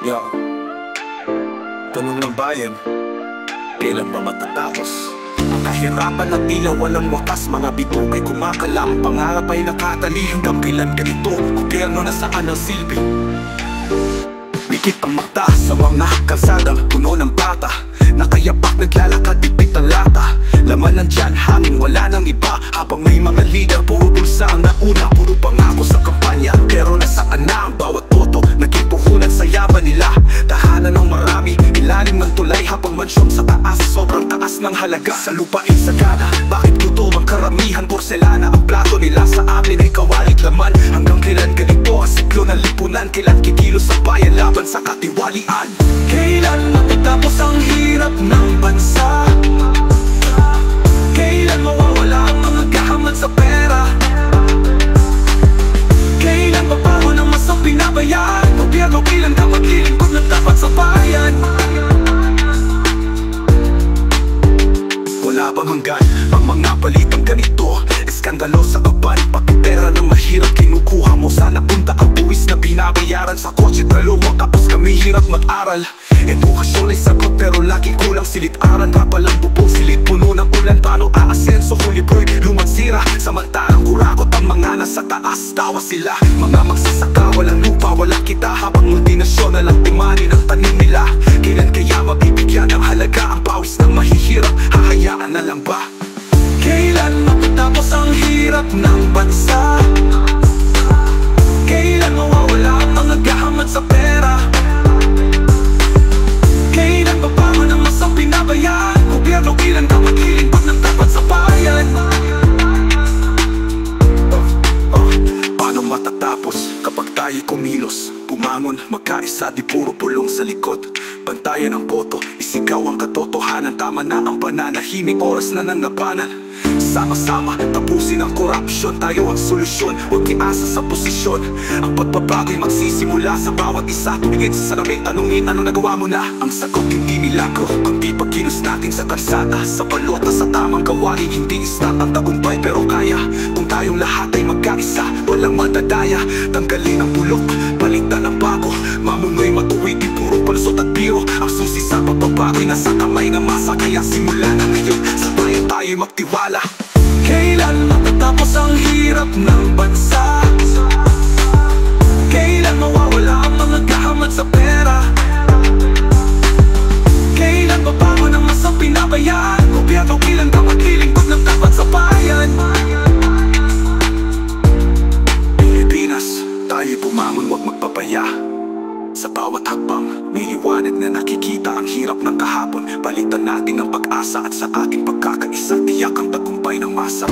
Yo, tanong ng bayan, kailan ba matatapos? Ang kahirapan na tila walang wakas, mga bituin ay kumakalam, pangarap ay nakatali. Hanggang kailan ganito, gobyerno na saan ang silbi? Bikit ang mata sa mga kalsada, puno ng bata, nakayapak naglalakad, bibit ang lata. Laman ng tiyan, hangin, wala nang iba. Habang may mga leader, puro bulsa ang nauna, puro pangako sa kampanya. Pero nasaan na ang bawat boto? Naging puhunan sa yaman nila. Tahanan ng marami, ilalim ng tulay, habang mansyon sa taas, sobrang taas ng halaga. Sa lupain sagana, bakit gutom ang karamihan? Porselana ang plato nila, sa amin ay kawalit laman. Hanggang kailan ganito ang siklo ng lipunan? Kailan kikilos sa bayan laban sa katiwalian? Kailan matatapos ang hirap ng bansa? Kailan mawawala ang mga gahaman sa pera? Kailan papaho ng masang pinabayaan? Gobyerno kailan ka maglilingkod na dapat sa bayan? Wala bang hanggan ang mga balitang ganito? Eskandalo sa kaban, pati pera ng mahirap kinukuha mo. Sana punta ang buwis na binabayaran sa kotse dalawang, kapos kami hirap mag-aral. Edukasyon ay sagot pero lagi kulang, silid-aran ka palang bubong, silid puno ng ulan. Paano aasenso kung libro'y lumansira? Samantalang kurakot ang mga nasa taas, tawa sila. Mga magsasaka, walang lupa, walang kita, habang multinasyonal ang timani ng tanim nila. Kailan kaya mabibigyan ng halaga ang pawis ng mahihirap? Hahayaan na lang ba? Kailan matatapos ang hirap ng bansa? Kailan mawawala ang mga gahaman sa pera? Kailan babago ng masang pinabayaan? Gobyerno kailan ka maglilingkod ng dapat sa bayan? Paano matatapos kapag tayo kumilos? Bumangon, magkaisa, di puro pulong sa likod. Bantayan ang boto, isigaw ang katotohanan. Tama na ang pananahimik, oras na ng labanan. Sama-sama, tapusin ang korupsyon, tayo ang solusyon, huwag iasa sa posisyon. Ang pagbabago'y magsisimula sa bawat isa. Tumingin sa salamin, tanungin ano nagawa mo na. Ang sagot hindi milagro, kundi pagkilos natin sa kalsada, sa balota, sa tamang gawain. Hindi istat ang tagumpay pero kaya kung tayong lahat ay magkaisa. Walang madadaya, tanggalin ang bulok, palitan ang bago. Mamunoy matuwid, di puro palsot at biro. Ang susi sa pagbabago'y nasa kamay ng masa. Kaya simula na ngayon, sabayan tayo'y magtiwala. Kailan matatapos ang hirap ng bansa? Kailan mawawala ang mga gahaman sa pera? Kailan babago ng masang pinabayaan? Gobyerno kailan ka maglilingkod ng dapat sa bayan? Pilipinas, tayo bumangon, huwag magpapaya. Sa bawat hakbang, may liwanag na nakikita. Ang hirap ng kahapon, palitan natin ang pag-asa. At sa ating pagkakaisa, tiyak ang tagumpay ng masa.